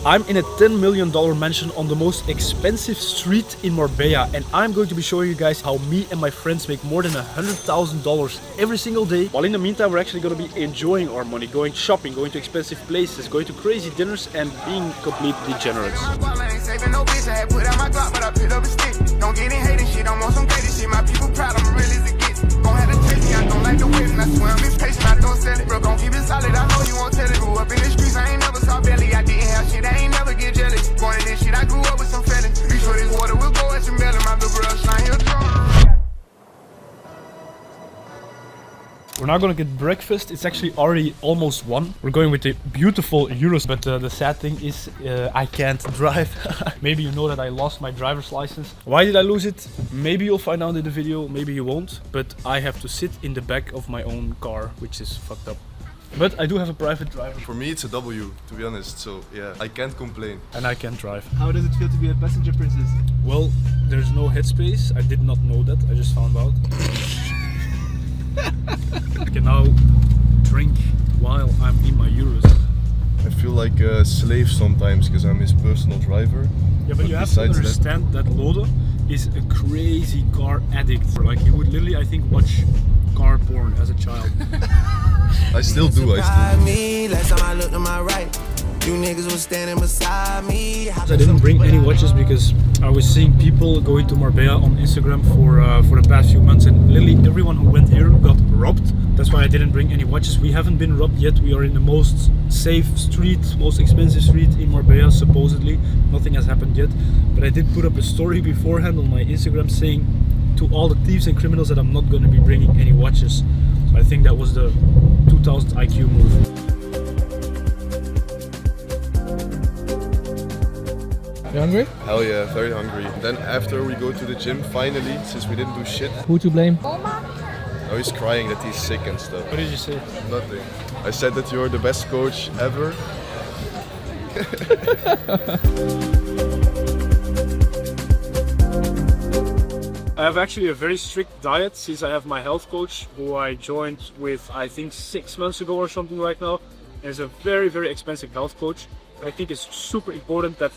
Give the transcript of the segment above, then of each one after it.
I'm in a $10 million mansion on the most expensive street in Marbella, and I'm going to be showing you guys how me and my friends make more than $100,000 every single day. While in the meantime, we're actually going to be enjoying our money, going shopping, going to expensive places, going to crazy dinners, and being complete degenerates. Don't get in hating shit, I'm on some crazy shit. My people proud, I'm real as it gets. Gon' have to take me, I don't like the win. I swear I'm impatient, I don't sell it. Bro, gon' keep it solid, I know you won't tell it. Grew up in the streets, I ain't never saw belly. I didn't have shit, I ain't never get jealous. Born in this shit, I grew up with some fellas. Reach for this water, we'll go at some melon. My little girl, shine here drunk. We're now gonna get breakfast. It's actually already almost 1. We're going with the beautiful Euros, but the sad thing is I can't drive. Maybe you know that I lost my driver's license. Why did I lose it? Maybe you'll find out in the video, maybe you won't. But I have to sit in the back of my own car, which is fucked up. But I do have a private driver. For me it's a W, to be honest, so yeah, I can't complain. And I can't drive. How does it feel to be a passenger princess? Well, there's no headspace. I did not know that, I just found out. I can now drink while I'm in my Euros. I feel like a slave sometimes because I'm his personal driver. Yeah, but you have to understand that Lode is a crazy car addict. Like he would literally, I think, watch car porn as a child. I still do, Last time I looked to my right, you niggas was standing beside me. I didn't bring any watches because I was seeing people going to Marbella on Instagram for the past few months, and literally everyone who went here got robbed. That's why I didn't bring any watches. We haven't been robbed yet. We are in the most safe street, most expensive street in Marbella, supposedly. Nothing has happened yet. But I did put up a story beforehand on my Instagram saying to all the thieves and criminals that I'm not going to be bringing any watches. So I think that was the 2000 IQ move. You hungry? Hell yeah, very hungry. Then after we go to the gym finally, since we didn't do shit. Who to blame? Now he's crying that he's sick and stuff. What did you say? Nothing. I said that you're the best coach ever. I have actually a very strict diet since I have my health coach who I joined with I think 6 months ago or something right now. And it's a very, very expensive health coach. I think it's super important that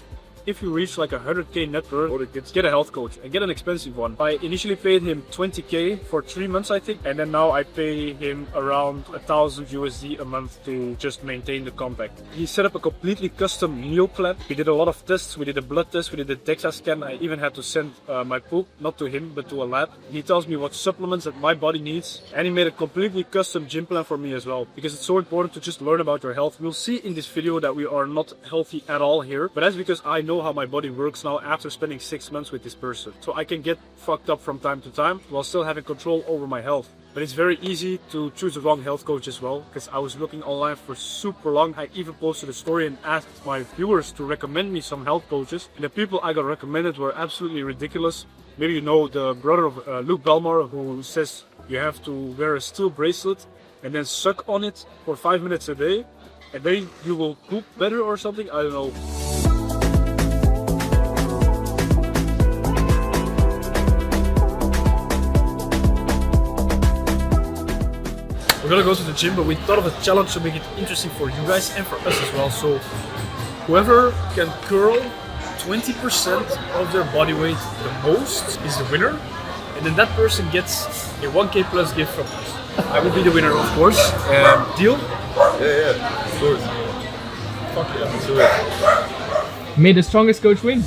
if you reach like 100k net worth, get a health coach and get an expensive one. I initially paid him 20k for 3 months I think, and then now I pay him around 1000 USD a month to just maintain the compact. He set up a completely custom meal plan. We did a lot of tests. We did a blood test, we did a DEXA scan. I even had to send my poop, not to him, but to a lab. He tells me what supplements that my body needs, and he made a completely custom gym plan for me as well, because it's so important to just learn about your health. We'll see in this video that we are not healthy at all here, but that's because I know how my body works now after spending 6 months with this person. So I can get fucked up from time to time while still having control over my health. But it's very easy to choose the wrong health coach as well, because I was looking online for super long. I even posted a story and asked my viewers to recommend me some health coaches, and the people I got recommended were absolutely ridiculous. Maybe you know the brother of Luke Belmar, who says you have to wear a steel bracelet and then suck on it for 5 minutes a day, and then you will poop better or something. I don't know. We're gonna go to the gym, but we thought of a challenge to make it interesting for you guys and for us as well. So whoever can curl 20% of their body weight the most is the winner, and then that person gets a 1k plus gift from us. I will be the winner, of course. Deal? Yeah, of course. Fuck yeah, Let's do it. May the strongest coach win.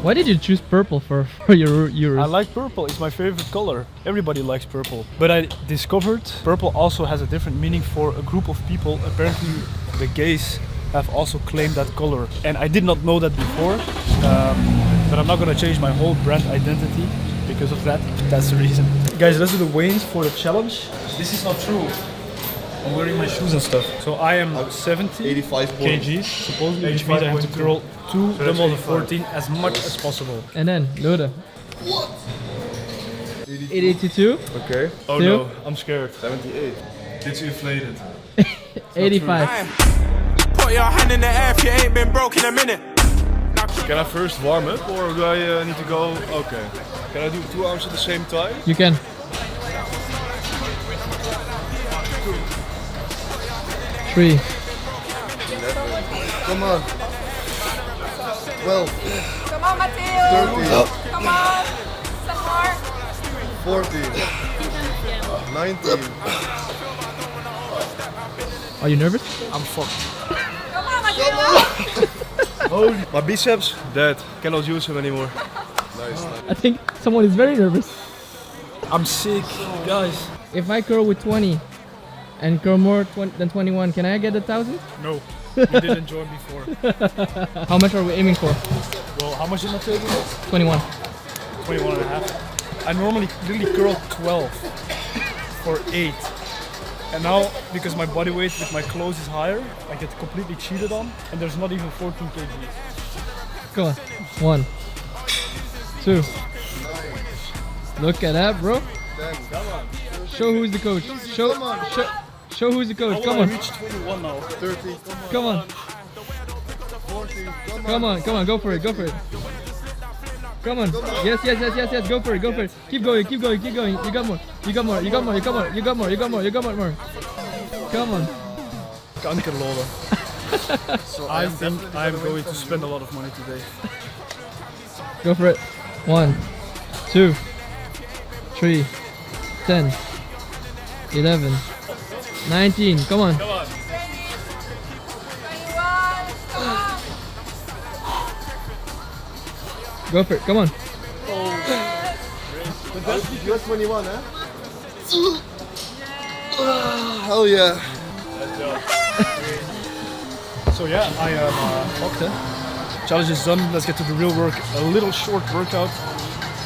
Why did you choose purple for your Euros? I like purple, it's my favorite color. Everybody likes purple. But I discovered purple also has a different meaning for a group of people. Apparently the gays have also claimed that color. And I did not know that before. But I'm not gonna change my whole brand identity because of that. That's the reason. Guys, let's do the weigh-ins for the challenge. This is not true. I'm wearing my shoes and stuff. So I am 70 85 kgs, supposedly, which means I have to curl 2 dumbbells of 14 as much as possible. And then, Lode. What? 82. Okay. Oh Two. no, I'm scared. 78. It's inflated. 85. Put your hand in the air if you ain't been broke in a minute. Can I first warm up or do I need to go? Okay. Can I do 2 arms at the same time? You can. 3. Come on. 12, Come on, Matteo. 13, Come on. Some more. 14, 19. Are you nervous? I'm fucked. Come on, Matteo. My biceps, dead. Cannot use them anymore. I think someone is very nervous. I'm sick, guys. If I curl with 20 and curl more than 21, can I get 1,000? No, you didn't join before. How much are we aiming for? Well, how much did I take? 21. 21 and a half. I normally really curl 12 for 8. And now, because my body weight with my clothes is higher, I get completely cheated on, and there's not even 14 kgs. Come on. 1, 2. Look at that, bro. Show who's the coach. Show who's the coach. Come on. I reached 21 now. 30, Come on. 40, Come on. Come on. Go for it. Go for it. Come on. Yes. Go for it. Go for it. Keep going. Keep going. Keep going. You got more. You got more. You got more. You got more. You got more. You got more. You got more. Come on. Kankerlollen. I think I'm going to spend a lot of money today. Go for it. 1, 2, 3, 10, 11, 19. Come on. 21. Come on. Go for it. Come on. You're 21, huh? Hell yeah. So yeah, I am fucked. Challenge is done. Let's get to the real work. A little short workout,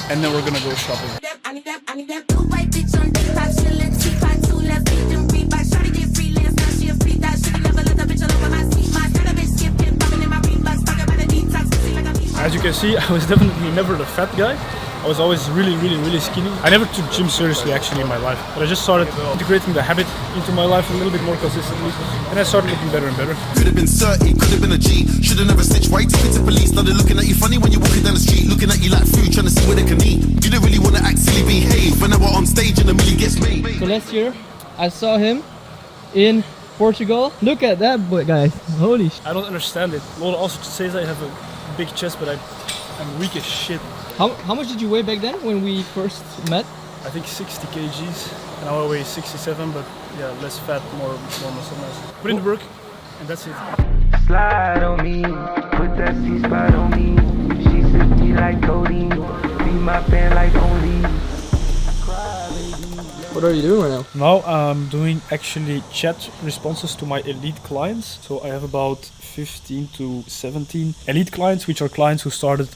and then we're gonna go shopping. I need that blue white bitch on TikTok, chillin', T5 2 left feet, then Reebok. Shawty get freelance, now she a free thot. Should've never let the bitch all over my seat. My got a bitch skipping, popping in my Reeboks, talking about the detox, pussy like I'm As you can see, I was definitely never the fat guy. I was always really skinny. I never took gym seriously actually in my life, but I just started integrating the habit into my life a little bit more consistently, and I started looking better and better. Could have been 30, could have been a G. Should have never snitched. Why you take it to police? Started looking at you funny when you're walking down the street, looking at you like food, trying to see where they can eat. You didn't really want to act silly, behave. When I were on stage and a million gets made. So last year, I saw him in Portugal. Look at that boy, guys. Holy sh! I don't understand it. Lolo also says I have a big chest, but I'm weak as shit. How much did you weigh back then when we first met? I think 60 kgs, and now I weigh 67, but yeah, less fat, more muscle mass. Put in the work, and that's it. Slide on me, put that C-spot on me. She sipped me like codeine, be my fan like only. What are you doing right now? Now I'm doing actually chat responses to my elite clients. So I have about 15 to 17 elite clients, which are clients who started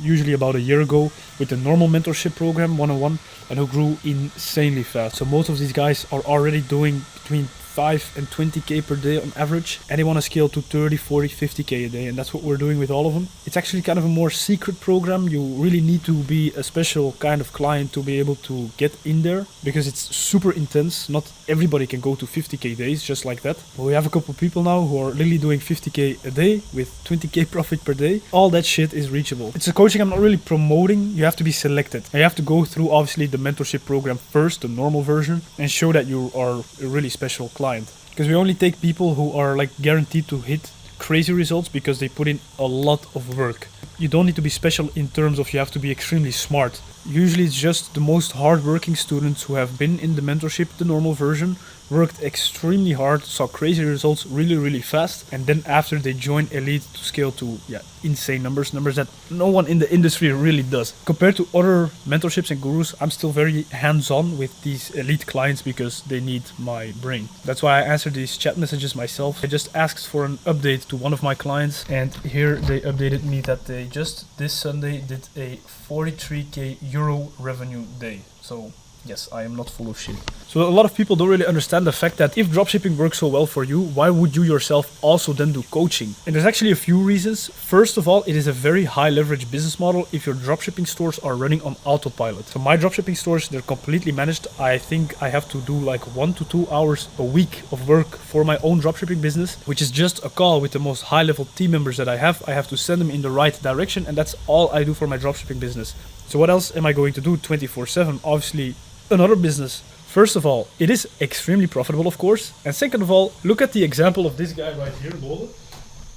usually about a year ago with the normal mentorship program 101 and who grew insanely fast. So most of these guys are already doing between 5 and 20k per day on average, and they want to scale to 30, 40, 50k a day, and that's what we're doing with all of them. It's actually kind of a more secret program. You really need to be a special kind of client to be able to get in there, because it's super intense. Not everybody can go to 50k days just like that, but we have a couple people now who are literally doing 50k a day with 20k profit per day. All that shit is reachable. It's a coaching I'm not really promoting. You have to be selected, and you have to go through obviously the mentorship program first, the normal version, and show that you are a really special client. Because we only take people who are like guaranteed to hit crazy results because they put in a lot of work. You don't need to be special in terms of you have to be extremely smart. Usually it's just the most hardworking students who have been in the mentorship, the normal version, worked extremely hard, saw crazy results really fast, and then after they join Elite to scale to insane numbers that no one in the industry really does. Compared to other mentorships and gurus, I'm still very hands-on with these Elite clients because they need my brain. That's why I answer these chat messages myself. I just asked for an update to one of my clients, and here they updated me that they just this Sunday did a 43k euro revenue day. So yes, I am not full of shit. So a lot of people don't really understand the fact that if dropshipping works so well for you, why would you yourself also then do coaching? And there's actually a few reasons. First of all, it is a very high leverage business model if your dropshipping stores are running on autopilot. So my dropshipping stores, they're completely managed. I think I have to do like 1 to 2 hours a week of work for my own dropshipping business, which is just a call with the most high level team members that I have. I have to send them in the right direction, and that's all I do for my dropshipping business. So what else am I going to do 24/7? Obviously, another business First of all, it is extremely profitable, of course. And second of all, look at the example of this guy right here, Lole,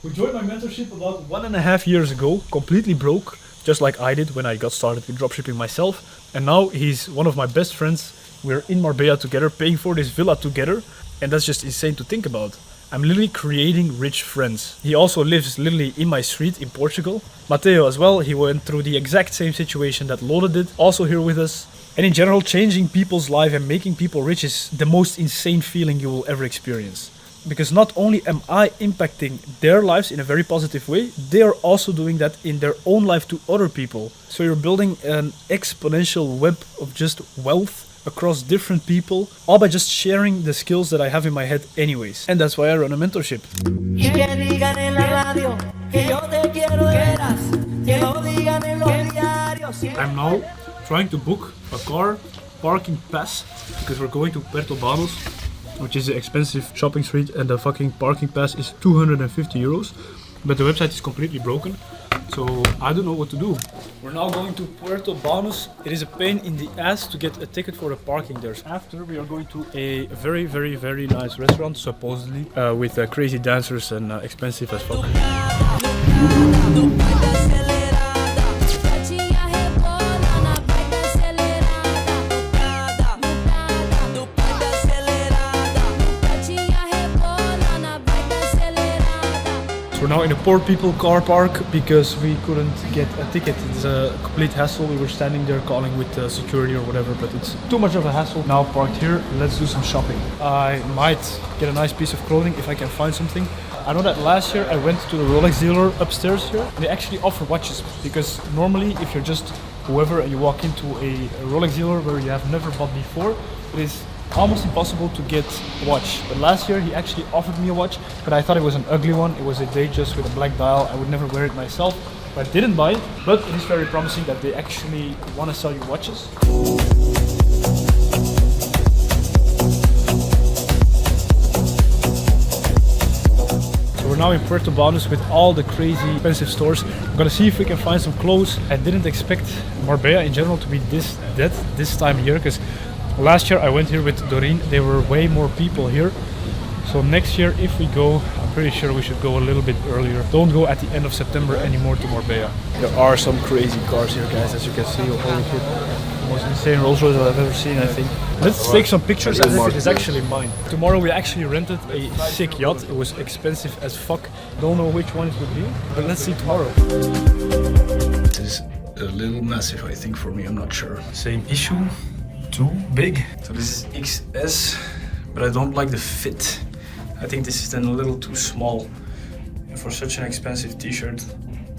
who joined my mentorship about 1.5 years ago, completely broke, just like I did when I got started with dropshipping myself. And now he's one of my best friends. We're in Marbella together, paying for this villa together. And that's just insane to think about. I'm literally creating rich friends. He also lives literally in my street in Portugal. Matteo as well, he went through the exact same situation that Lode did, also here with us. And in general, changing people's life and making people rich is the most insane feeling you will ever experience. Because not only am I impacting their lives in a very positive way, they are also doing that in their own life to other people. So you're building an exponential web of just wealth across different people, all by just sharing the skills that I have in my head anyways. And that's why I run a mentorship. I'm now trying to book a car parking pass because we're going to Puerto Banos, which is an expensive shopping street, and the fucking parking pass is 250 euros. But the website is completely broken, so I don't know what to do. We're now going to Puerto Banos. It is a pain in the ass to get a ticket for the parking there. After, we are going to a very, very, very nice restaurant, supposedly, with crazy dancers and expensive as fuck. We're now in a poor people car park because we couldn't get a ticket. It's a complete hassle. We were standing there calling with security or whatever, but it's too much of a hassle. Now parked here, let's do some shopping. I might get a nice piece of clothing if I can find something. I know that last year I went to the Rolex dealer upstairs here. They actually offer watches because normally if you're just whoever and you walk into a Rolex dealer where you have never bought before, it is almost impossible to get a watch. But last year he actually offered me a watch, but I thought it was an ugly one. It was a Datejust with a black dial. I would never wear it myself, but I didn't buy it. But it is very promising that they actually want to sell you watches. So we're now in Puerto Banos with all the crazy expensive stores. I'm gonna see if we can find some clothes. I didn't expect Marbella in general to be this dead this time of year, because last year I went here with Doreen, there were way more people here. So next year if we go, I'm pretty sure we should go a little bit earlier. Don't go at the end of September anymore to Marbella. There are some crazy cars here, guys, as you can see. Holy shit. The most insane Rolls Royce I've ever seen, I think. Let's take some pictures as if it is actually mine. Tomorrow we actually rented a sick yacht. It was expensive as fuck. Don't know which one it would be, but let's see tomorrow. This is a little massive, I think, for me. I'm not sure. Same issue. Too big. So this is XS, but I don't like the fit. I think this is then a little too small. And for such an expensive t-shirt,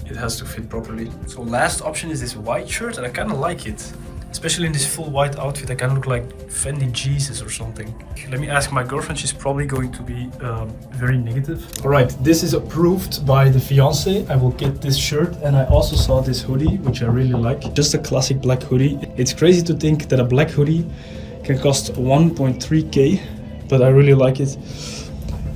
it has to fit properly. So last option is this white shirt, and I kind of like it. Especially in this full white outfit, I kind of look like Fendi Jesus or something. Let me ask my girlfriend, she's probably going to be very negative. All right, this is approved by the fiance. I will get this shirt, and I also saw this hoodie, which I really like. Just a classic black hoodie. It's crazy to think that a black hoodie can cost 1.3k, but I really like it.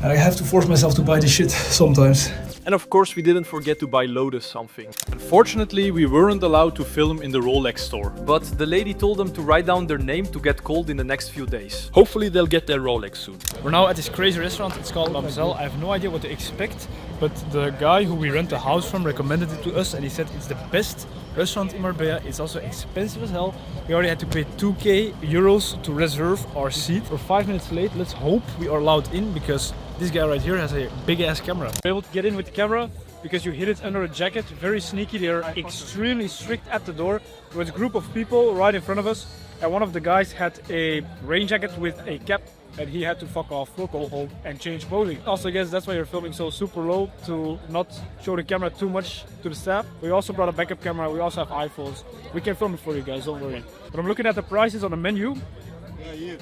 And I have to force myself to buy this shit sometimes. And of course we didn't forget to buy Lotus something. Unfortunately, we weren't allowed to film in the Rolex store. But the lady told them to write down their name to get called in the next few days. Hopefully they'll get their Rolex soon. We're now at this crazy restaurant, it's called Marbella. I have no idea what to expect, but the guy who we rent the house from recommended it to us, and he said it's the best restaurant in Marbella. It's also expensive as hell. We already had to pay 2k euros to reserve our seat. We're 5 minutes late. Let's hope we are allowed in, because this guy right here has a big ass camera. We're able to get in with the camera because you hid it under a jacket. Very sneaky. They're extremely strict at the door. There was a group of people right in front of us, and one of the guys had a rain jacket with a cap, and he had to fuck off, go home and change clothing. Also, I guess that's why you're filming so super low, to not show the camera too much to the staff. We also brought a backup camera. We also have iPhones. We can film it for you guys, don't worry. But I'm looking at the prices on the menu,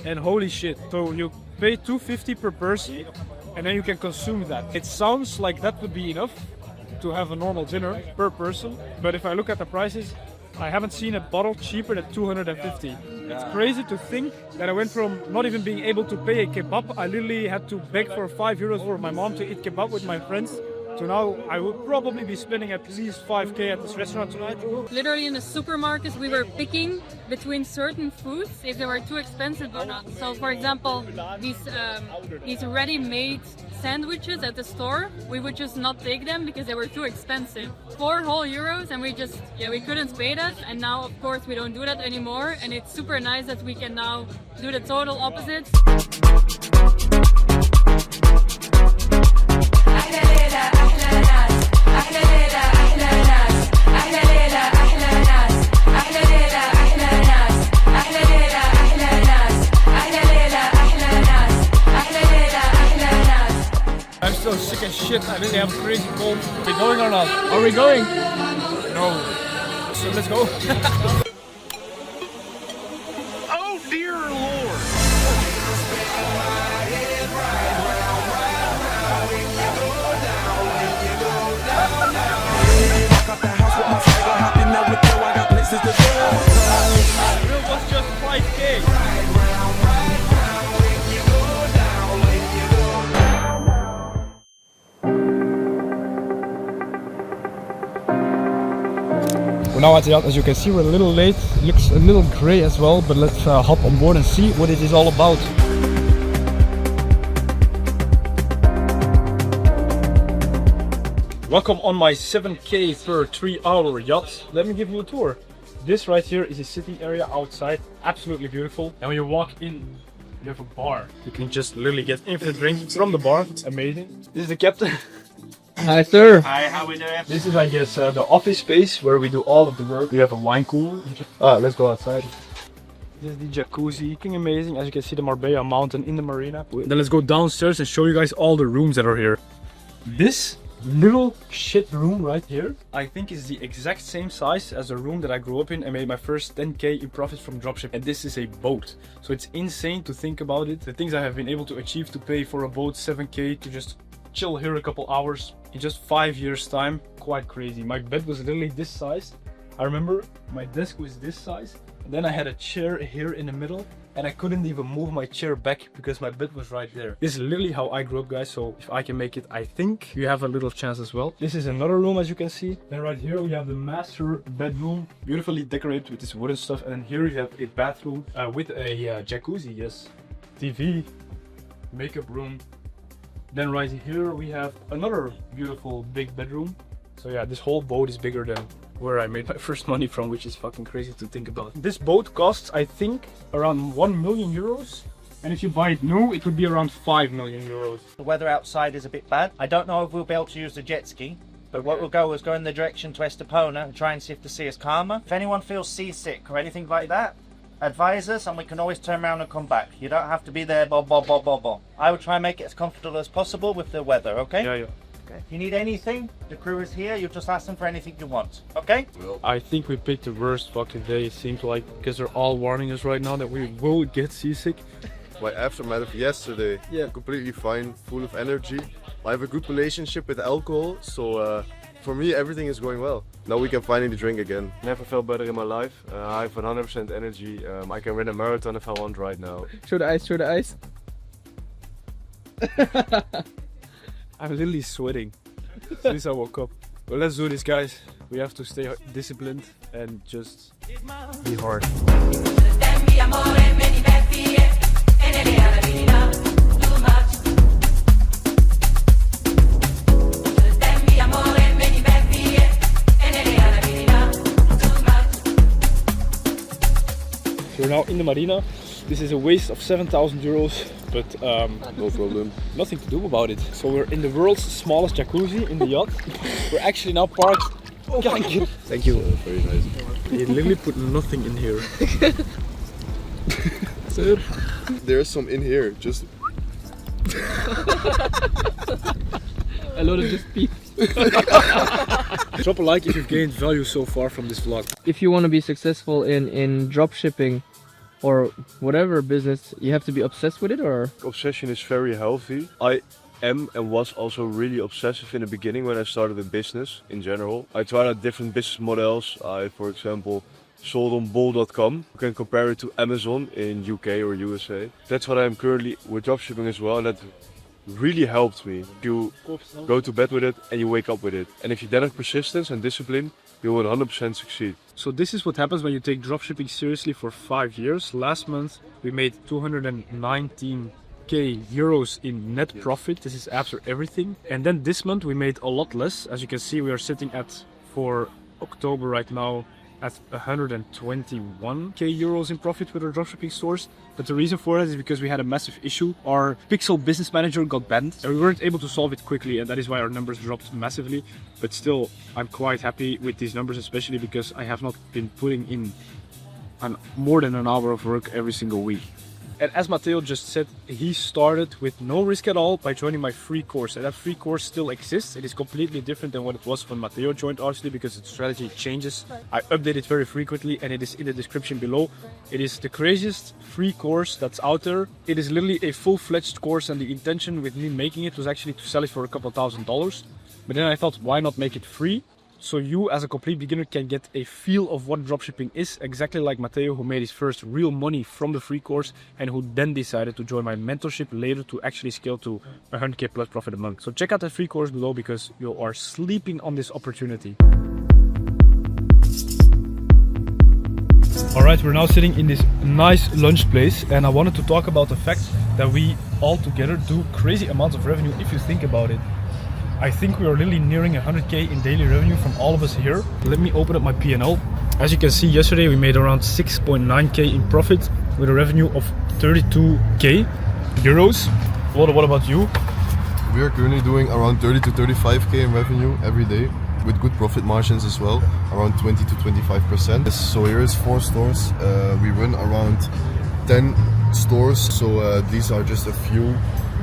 and holy shit. So you pay 250 per person, and then you can consume that. It sounds like that would be enough to have a normal dinner per person, but if I look at the prices, I haven't seen a bottle cheaper than 250. It's crazy to think that I went from not even being able to pay a kebab. I literally had to beg for 5 euros for my mom to eat kebab with my friends, So now I will probably be spending at least 5k at this restaurant tonight. Literally in the supermarkets, we were picking between certain foods if they were too expensive or not. So, for example, these ready-made sandwiches at the store, we would just not take them because they were too expensive. 4 whole euros, and we couldn't pay that. And now, of course, we don't do that anymore. And it's super nice that we can now do the total opposite. I'm so sick as shit. I really have a crazy cold. Are we going or not? Are we going? No. So let's go. Oh dear lord! It was just 5k. We're now at the yacht. As you can see, we're a little late. It looks a little grey as well, but let's hop on board and see what it is all about. Welcome on my 7k per 3-hour yacht. Let me give you a tour. This right here is a sitting area outside, absolutely beautiful. And when you walk in, you have a bar. You can just literally get infinite drinks from the bar. It's amazing. This is the captain. Hi, sir. Hi, how we doing? This is, I guess, the office space where we do all of the work. We have a wine cooler. Let's go outside. This is the jacuzzi. Looking amazing. As you can see, the Marbella mountain in the marina. Then let's go downstairs and show you guys all the rooms that are here. This little shit room right here, I think is the exact same size as the room that I grew up in and made my first 10k in profits from dropship. And this is a boat. So it's insane to think about it. The things I have been able to achieve to pay for a boat 7k to just chill here a couple hours in just 5 years time. Quite crazy. My bed was literally this size. I remember my desk was this size. And then I had a chair here in the middle. And I couldn't even move my chair back because my bed was right there. This is literally how I grew up, guys. So if I can make it, I think you have a little chance as well. This is another room, as you can see. Then right here we have the master bedroom, beautifully decorated with this wooden stuff. And then here you have a bathroom with a jacuzzi, yes. TV, makeup room. Then right here we have another beautiful big bedroom. So yeah, this whole boat is bigger than where I made my first money from, which is fucking crazy to think about. This boat costs, I think, around 1 million euros. And if you buy it new, it would be around 5 million euros. The weather outside is a bit bad. I don't know if we'll be able to use the jet ski, but what we'll go is go in the direction to Estepona and try and see if the sea is calmer. If anyone feels seasick or anything like that, advise us and we can always turn around and come back. You don't have to be there, bo. I would try and make it as comfortable as possible with the weather, okay? Yeah. Okay. If you need anything, the crew is here. You just ask them for anything you want, okay? I think we picked the worst fucking day, it seems like, because they're all warning us right now that we will get seasick. My aftermath of yesterday, completely fine, full of energy. I have a good relationship with alcohol, so for me everything is going well. Now we can finally drink again. Never felt better in my life. I have 100% energy. I can run a marathon if I want right now. Show the ice, show the ice. I'm literally sweating since I woke up. Well, let's do this, guys. We have to stay disciplined and just be hard. We're now in the marina. This is a waste of 7,000 euros, but No problem. nothing to do about it. So we're in the world's smallest jacuzzi in the yacht. We're actually now parked. Oh, thank you. Very nice. They literally put nothing in here. There's some in here, just A lot of just peeps. Drop a like if you've gained value so far from this vlog. If you want to be successful in dropshipping or whatever business, you have to be obsessed with it, or? Obsession is very healthy. I am and was also really obsessive in the beginning when I started a business in general. I tried out different business models. I, for example, sold on bol.com. You can compare it to Amazon in UK or USA. That's what I'm currently with dropshipping as well. And that really helped me. You go to bed with it and you wake up with it. And if you then have persistence and discipline, you will 100% succeed. So this is what happens when you take dropshipping seriously for 5 years. Last month we made 219k euros in net profit. This is after everything. And then this month we made a lot less. As you can see, we are sitting at, for October right now, at 121k euros in profit with our dropshipping stores. But the reason for that is because we had a massive issue. Our Pixel business manager got banned and we weren't able to solve it quickly, and that is why our numbers dropped massively. But still, I'm quite happy with these numbers, especially because I have not been putting in more than an hour of work every single week. And as Matteo just said, he started with no risk at all by joining my free course. And that free course still exists. It is completely different than what it was when Matteo joined, obviously, because its strategy changes. I update it very frequently and it is in the description below. It is the craziest free course that's out there. It is literally a full-fledged course, and the intention with me making it was actually to sell it for a couple $1,000s. But then I thought, why not make it free? So you as a complete beginner can get a feel of what dropshipping is, exactly like Matteo, who made his first real money from the free course and who then decided to join my mentorship later to actually scale to 100k plus profit a month. So check out the free course below because you are sleeping on this opportunity. Alright, we're now sitting in this nice lunch place, and I wanted to talk about the fact that we all together do crazy amounts of revenue if you think about it. I think we are really nearing 100k in daily revenue from all of us here. Let me open up my P&L. As you can see, yesterday we made around 6.9k in profit with a revenue of 32k euros. What about you? We are currently doing around 30 to 35k in revenue every day, with good profit margins as well, around 20 to 25%. So here is 4 stores. We run around 10 stores, so these are just a few.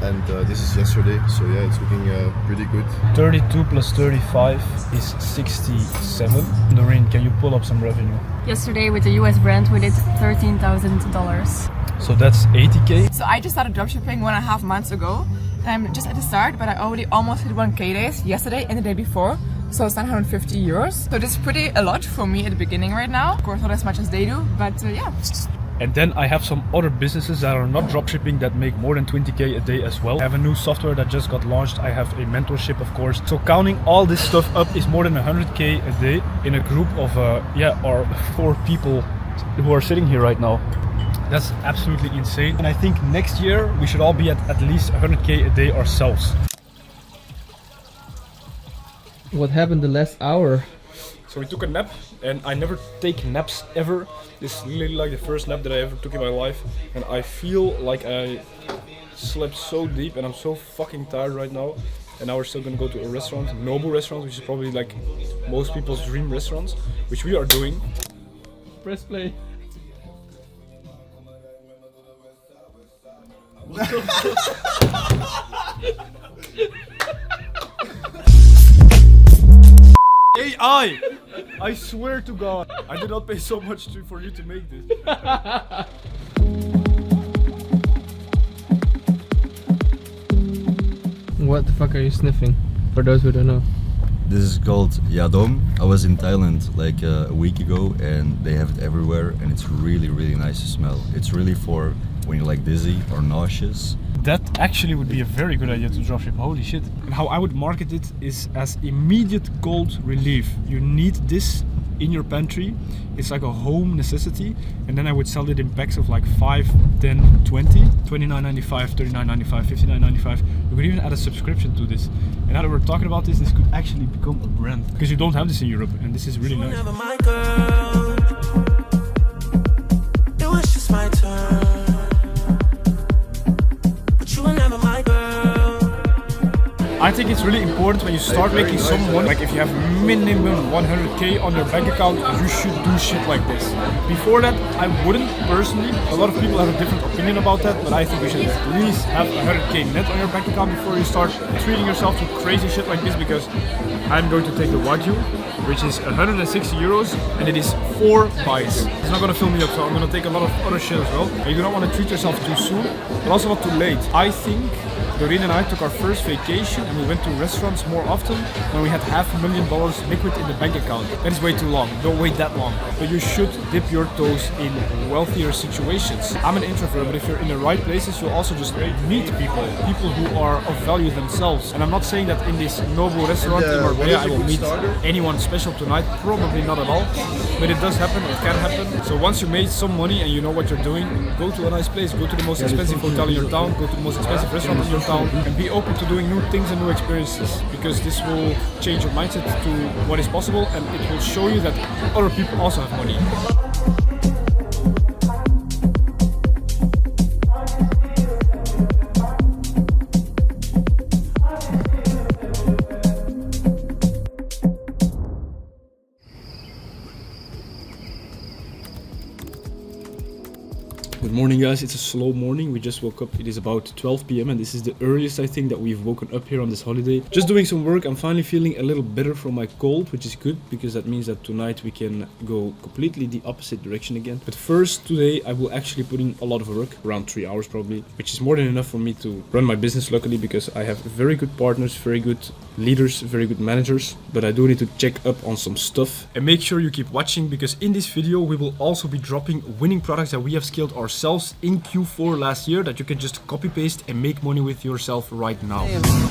And this is yesterday, so yeah, it's looking pretty good. 32 plus 35 is 67. Doreen, can you pull up some revenue? Yesterday with the US brand we did $13,000. So that's 80k. So I just started dropshipping 1.5 months ago. I'm just at the start, but I already almost hit 1k days yesterday and the day before. So it's 950 euros. So this is pretty a lot for me at the beginning right now. Of course not as much as they do, but yeah. And then I have some other businesses that are not dropshipping that make more than 20k a day as well. I have a new software that just got launched. I have a mentorship, of course. So counting all this stuff up is more than 100k a day in a group of our 4 people who are sitting here right now. That's absolutely insane. And I think next year we should all be at least 100k a day ourselves. What happened the last hour? So we took a nap, and I never take naps ever. This is literally like the first nap that I ever took in my life, and I feel like I slept so deep and I'm so fucking tired right now. And now we're still gonna go to a restaurant, Nobu restaurant, which is probably like most people's dream restaurants, which we are doing. Press play. AI! I swear to God, I did not pay so much for you to make this. What the fuck are you sniffing? For those who don't know. This is called Yadom. I was in Thailand like a week ago and they have it everywhere and it's really nice to smell. It's really for when you're like dizzy or nauseous. That actually would be a very good idea to dropship, holy shit. And how I would market it is as immediate cold relief. You need this in your pantry. It's like a home necessity. And then I would sell it in packs of like 5, 10, 20, $29.95, $39.95, $59.95. You could even add a subscription to this. And now that we're talking about this could actually become a brand. Because you don't have this in Europe and this is really nice. It was just my turn. I think it's really important when you start making some money, like if you have minimum 100k on your bank account, you should do shit like this. Before that, I wouldn't personally. A lot of people have a different opinion about that, but I think you should at least have 100k net on your bank account before you start treating yourself to crazy shit like this, because I'm going to take the Wagyu, which is 160 euros, and it is 4 bites. It's not going to fill me up, so I'm going to take a lot of other shit as well. And you do not want to treat yourself too soon, but also not too late. I think Doreen and I took our first vacation and we went to restaurants more often when we had $500,000 liquid in the bank account. That is way too long. Don't wait that long. But you should dip your toes in wealthier situations. I'm an introvert, but if you're in the right places, you'll also just meet people who are of value themselves. And I'm not saying that in this noble restaurant in Marbella I will meet anyone special tonight. Probably not at all. But it does happen, it can happen. So once you made some money and you know what you're doing, go to a nice place, go to the most expensive hotel in your town, go to the most expensive restaurant in your town, and be open to doing new things and new experiences, because this will change your mindset to what is possible, and it will show you that other people also have money. Good morning guys, it's a slow morning, we just woke up, it is about 12 p.m. and this is the earliest I think that we've woken up here on this holiday. Just doing some work, I'm finally feeling a little better from my cold, which is good because that means that tonight we can go completely the opposite direction again. But first, today I will actually put in a lot of work, around 3 hours probably, which is more than enough for me to run my business luckily, because I have very good partners, very good leaders, very good managers, but I do need to check up on some stuff. And make sure you keep watching, because in this video we will also be dropping winning products that we have scaled ourselves in Q4 last year that you can just copy paste and make money with yourself right now.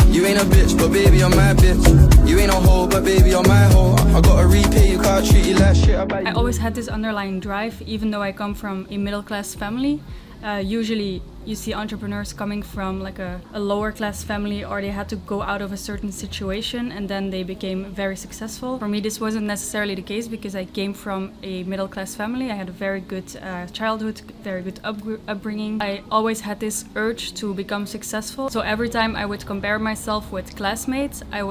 You ain't a bitch, but baby you're my bitch. You ain't a hoe, but baby you're my hoe. I gotta repay you, can't treat you like shit. I always had this underlying drive, even though I come from a middle-class family. Usually you see entrepreneurs coming from like a lower class family, or they had to go out of a certain situation and then they became very successful. For me this wasn't necessarily the case, because I came from a middle class family. I had a very good childhood, very good upbringing. I always had this urge to become successful. So every time I would compare myself with classmates, I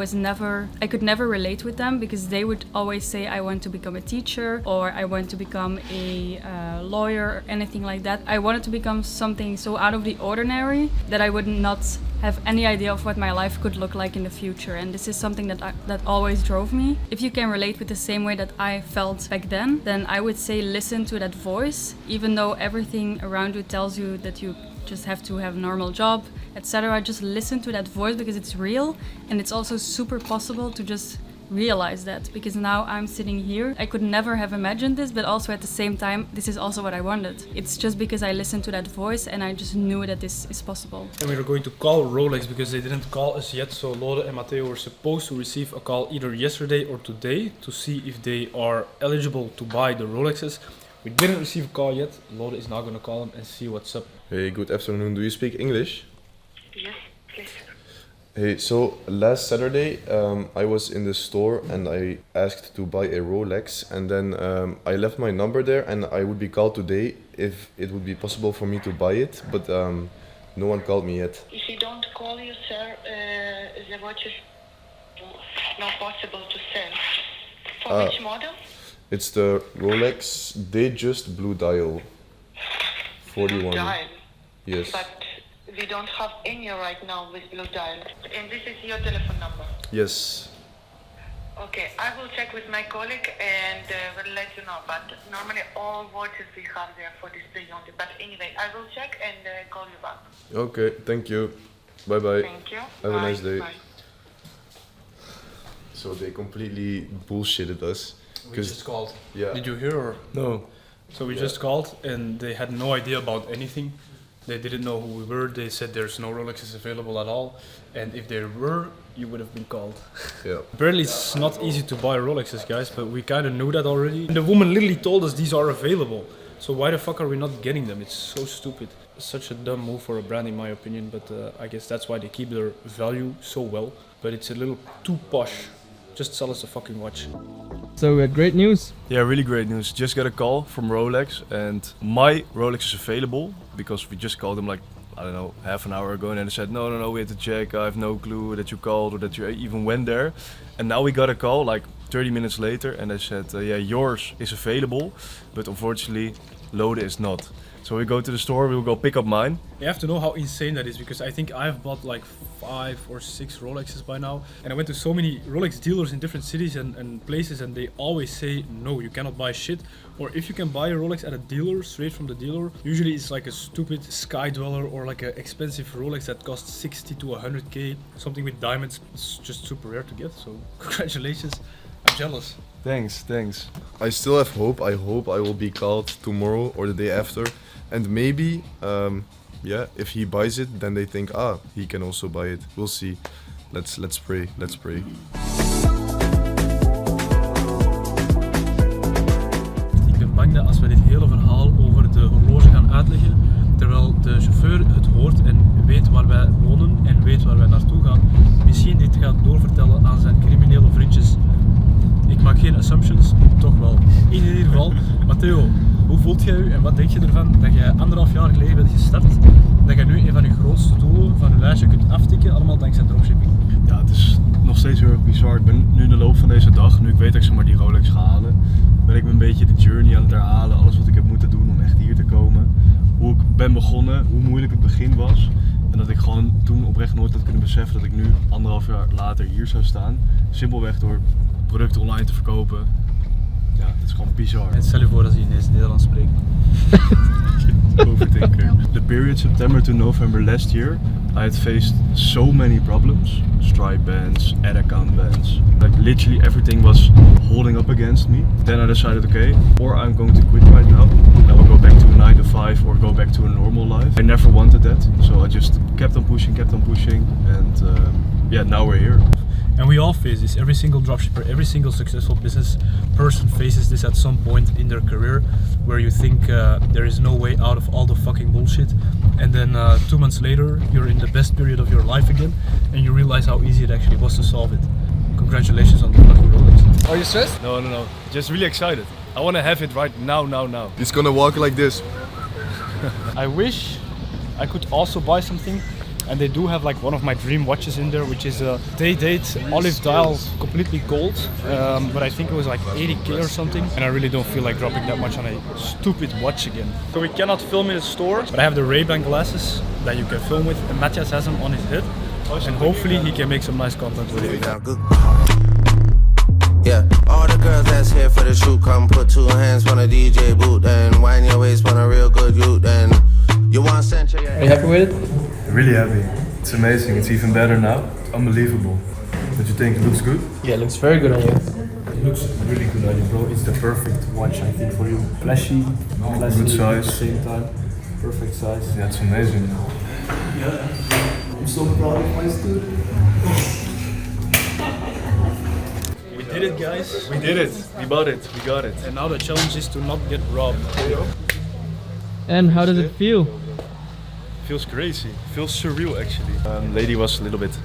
could never relate with them, because they would always say I want to become a teacher, or I want to become a lawyer, or anything like that. I wanted to become something so out of the ordinary that I would not have any idea of what my life could look like in the future. And this is something that always drove me. If you can relate with the same way that I felt back then I would say listen to that voice, even though everything around you tells you that you just have to have a normal job, etc. Just listen to that voice, because it's real, and it's also super possible to just realize that, because now I'm sitting here. I could never have imagined this, but also at the same time this is also what I wanted. It's just because I listened to that voice and I just knew that this is possible. And we were going to call Rolex because they didn't call us yet, so Lode and Matteo were supposed to receive a call either yesterday or today to see if they are eligible to buy the Rolexes. We didn't receive a call yet. Lode is now going to call them and see what's up. Hey, good afternoon. Do you speak English? Yes, please. Hey, so last Saturday I was in the store and I asked to buy a Rolex, and then I left my number there and I would be called today if it would be possible for me to buy it, but no one called me yet. If you don't call you, sir, the watch is not possible to sell. For which model? It's the Rolex Datejust Blue Dial 41. Blue dial? Yes. But we don't have any right now with blue dial. And this is your telephone number? Yes. Okay, I will check with my colleague and will let you know. But normally all watches we have there for display only. But anyway, I will check and call you back. Okay, thank you. Bye bye. Thank you. Have a nice day. Bye. So they completely bullshitted us. We just called. Yeah. Did you hear or? No. So we just called and they had no idea about anything. They didn't know who we were. They said there's no Rolexes available at all. And if there were, you would have been called. Yeah. Apparently it's not easy to buy Rolexes, guys, but we kind of knew that already. And the woman literally told us these are available. So why the fuck are we not getting them? It's so stupid. Such a dumb move for a brand in my opinion, but I guess that's why they keep their value so well. But it's a little too posh. Just sell us a fucking watch. So we had great news. Yeah, really great news. Just got a call from Rolex and my Rolex is available because we just called them like, I don't know, half an hour ago, and then they said, no, we had to check. I have no clue that you called or that you even went there. And now we got a call like 30 minutes later and they said, yeah, yours is available, but unfortunately Lode is not. So we go to the store, we will go pick up mine. You have to know how insane that is, because I think I've bought like 5 or 6 Rolexes by now, and I went to so many Rolex dealers in different cities and places, and they always say no, you cannot buy shit. Or if you can buy a Rolex at a dealer, straight from the dealer, usually it's like a stupid Sky Dweller or like an expensive Rolex that costs 60 to 100k. Something with diamonds, it's just super rare to get, so congratulations. I'm jealous. Thanks. I still have hope. I hope I will be called tomorrow or the day after. And maybe, if he buys it, then they think, he can also buy it. We'll see. Let's pray. Ik ben bang dat als we dit hele verhaal over de horloge gaan uitleggen, terwijl de chauffeur het hoort en weet waar wij wonen en weet waar wij naartoe gaan, misschien dit gaat doorvertellen aan zijn criminele vriendjes. Ik maak geen assumptions, toch wel. In ieder geval, Matteo, hoe voelt jij je en wat denk je ervan dat jij 1,5 jaar geleden bent gestart? Dat je nu een van je grootste doelen van je lijstje kunt aftikken, allemaal dankzij dropshipping? Ja, het is nog steeds heel erg bizar. Ik ben nu in de loop van deze dag, nu ik weet dat ik zeg maar die Rolex ga halen, ben ik me een beetje de journey aan het herhalen. Alles wat ik heb moeten doen om echt hier te komen. Hoe ik ben begonnen, hoe moeilijk het begin was. En dat ik gewoon toen oprecht nooit had kunnen beseffen dat ik nu 1,5 jaar later hier zou staan. Simpelweg door producten online te verkopen. Ja, het is gewoon bizar. En stel je voor als je ineens Nederlands spreekt. Overthinker. The period September to November last year, I had faced so many problems. Stripe bans, ad account bans. Like literally everything was holding up against me. Then I decided, okay, or I'm going to quit right now. I will go back to a 9 to 5 or go back to a normal life. I never wanted that, so I just kept on pushing, and now we're here. And we all face this. Every single dropshipper, every single successful business person faces this at some point in their career, where you think there is no way out of all the fucking bullshit, and then 2 months later you're in the best period of your life again, and you realize how easy it actually was to solve it. Congratulations on the fucking Rolex. Are you stressed? No. Just really excited. I want to have it right now. He's gonna walk like this. I wish I could also buy something, and they do have like one of my dream watches in there, which is a day-date olive dial, completely gold, but I think it was like 80k or something, and I really don't feel like dropping that much on a stupid watch again. So we cannot film in the store, but I have the Ray-Ban glasses that you can film with, and Matthias has them on his head, and hopefully he can make some nice content with it. Yeah, all the girls that's here for the shoot, come put 2 hands on a DJ boot and wind your waist on a real good youth, and you want Century. Are you happy with it? Really happy. It's amazing. It's even better now. It's unbelievable. What you think? It looks good? Yeah, it looks very good on you. It looks really good on you, bro. It's the perfect watch, I think, for you. Flashy, classy, good size. at the same time. Perfect size. Yeah, it's amazing. Yeah. I'm so proud of my student. We did it, guys. We did it. We bought it. We got it. And now the challenge is to not get robbed. And how does it feel? Feels crazy. Feels surreal actually. Lady was a little bit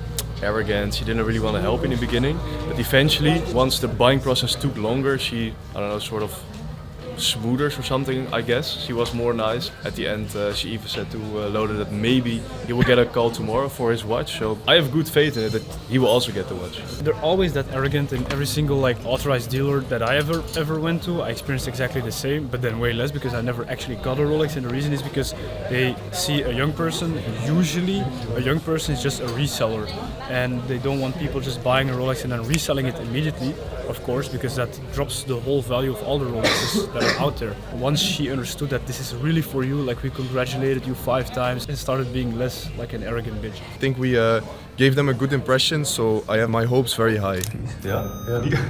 arrogant. She didn't really want to help in the beginning, but eventually, once the buying process took longer, she, I don't know, sort of smoother or something, I guess. She was more nice. At the end, she even said to Lode that maybe he will get a call tomorrow for his watch. So I have good faith in it that he will also get the watch. They're always that arrogant in every single like authorized dealer that I ever went to. I experienced exactly the same, but then way less because I never actually got a Rolex, and the reason is because they see a young person. Usually, a young person is just a reseller, and they don't want people just buying a Rolex and then reselling it immediately. Of course, because that drops the whole value of all the Rolexes that are out there. Once she understood that this is really for you, like we congratulated you 5 times and started being less like an arrogant bitch. I think we gave them a good impression, so I have my hopes very high. Yeah,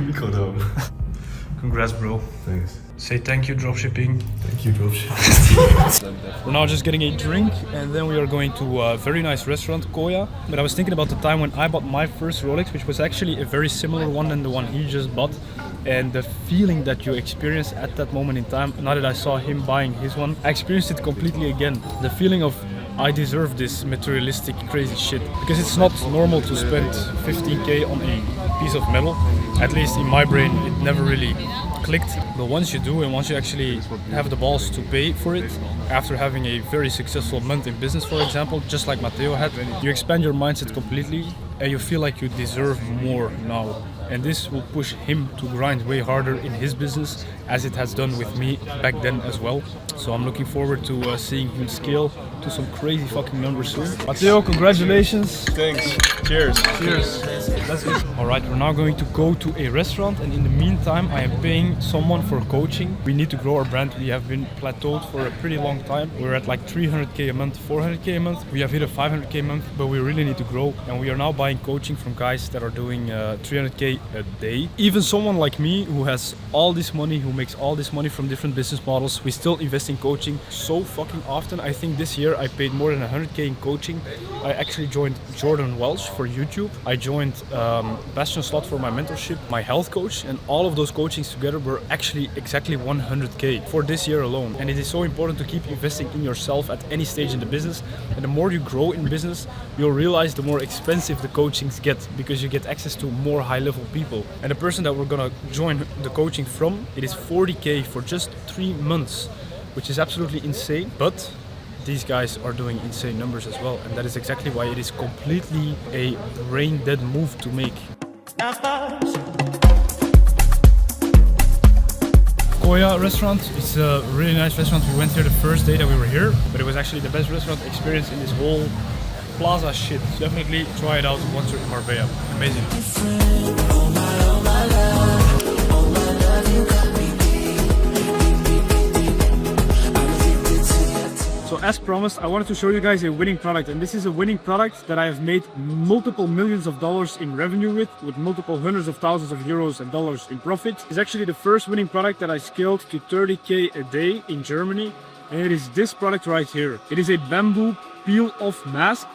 we got home. Congrats, bro. Thanks. Say thank you, dropshipping. Thank you, dropshipping. We're now just getting a drink, and then we are going to a very nice restaurant, Koya. But I was thinking about the time when I bought my first Rolex, which was actually a very similar one than the one he just bought. And the feeling that you experience at that moment in time, now that I saw him buying his one, I experienced it completely again. The feeling of I deserve this materialistic crazy shit. Because it's not normal to spend 15k on a piece of metal. At least in my brain, it never really clicked. But once you do, and once you actually have the balls to pay for it, after having a very successful month in business, for example, just like Matteo had, you expand your mindset completely, and you feel like you deserve more now. And this will push him to grind way harder in his business, as it has done with me back then as well. So I'm looking forward to seeing him scale to some crazy fucking numbers soon. Matteo, congratulations. Thanks. Cheers. Cheers. That's it. Alright, we're now going to go to a restaurant, and in the meantime I am paying someone for coaching. We need to grow our brand. We have been plateaued for a pretty long time. We're at like 300k a month, 400k a month. We have hit a 500k a month, but we really need to grow. And we are now buying coaching from guys that are doing 300k a day. Even someone like me who has all this money, who makes all this money from different business models, we still invest in coaching so fucking often. I think this year I paid more than 100k in coaching. I actually joined Jordan Welch for YouTube. I joined Bastian Slot for my mentorship, my health coach, and all of those coachings together were actually exactly 100k for this year alone. And it is so important to keep investing in yourself at any stage in the business. And the more you grow in business, you'll realize the more expensive the coachings get, because you get access to more high-level people. And the person that we're gonna join the coaching from, it is 40k for just 3 months, which is absolutely insane. But these guys are doing insane numbers as well, and that is exactly why it is completely a brain dead move to make. Koya restaurant, it's a really nice restaurant. We went here the first day that we were here, but it was actually the best restaurant experience in this whole plaza shit. Definitely try it out once you're in Marbella. Amazing. So as promised, I wanted to show you guys a winning product, and this is a winning product that I have made multiple millions of dollars in revenue with multiple hundreds of thousands of euros and dollars in profit. It's actually the first winning product that I scaled to 30k a day in Germany, and it is this product right here. It is a bamboo peel-off mask,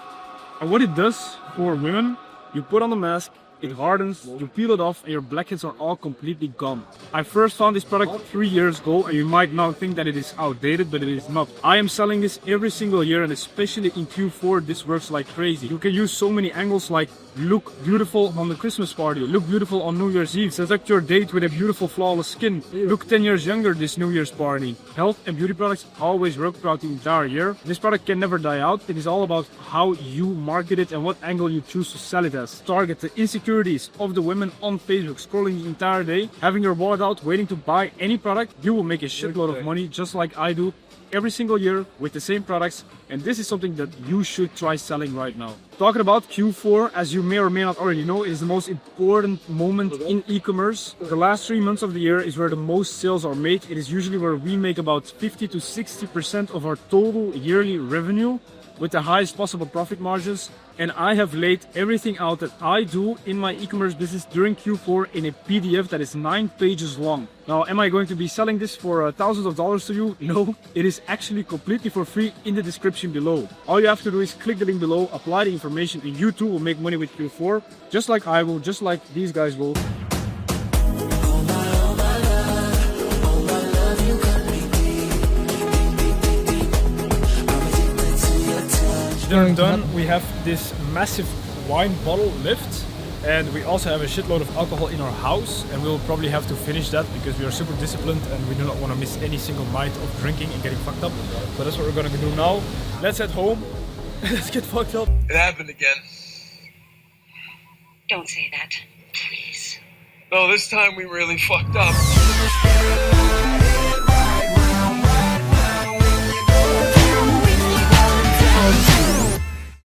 and what it does for women, you put on the mask, it hardens, you peel it off, and your blackheads are all completely gone. I first found this product 3 years ago, and you might now think that it is outdated, but it is not. I am selling this every single year, and especially in Q4, this works like crazy. You can use so many angles, like look beautiful on the Christmas party, look beautiful on New Year's Eve, seduct your date with a beautiful flawless skin, look 10 years younger this New Year's party. Health and beauty products always work throughout the entire year. This product can never die out. It is all about how you market it and what angle you choose to sell it as. Target the insecurities of the women on Facebook, scrolling the entire day, having your wallet out, waiting to buy any product. You will make a shitload of money, just like I do every single year with the same products, and this is something that you should try selling right now. Talking about Q4, as you may or may not already know, is the most important moment in e-commerce. The last 3 months of the year is where the most sales are made. It is usually where we make about 50 to 60% of our total yearly revenue, with the highest possible profit margins. And I have laid everything out that I do in my e-commerce business during Q4 in a PDF that is 9 pages long. Now, am I going to be selling this for thousands of dollars to you? No, it is actually completely for free in the description below. All you have to do is click the link below, apply the information, and you too will make money with Q4, just like I will, just like these guys will. Then done, we have this massive wine bottle lift, and we also have a shitload of alcohol in our house, and we will probably have to finish that because we are super disciplined and we do not want to miss any single night of drinking and getting fucked up. So that's what we're gonna do now. Let's head home and let's get fucked up. It happened again. Don't say that, please. No, this time we really fucked up.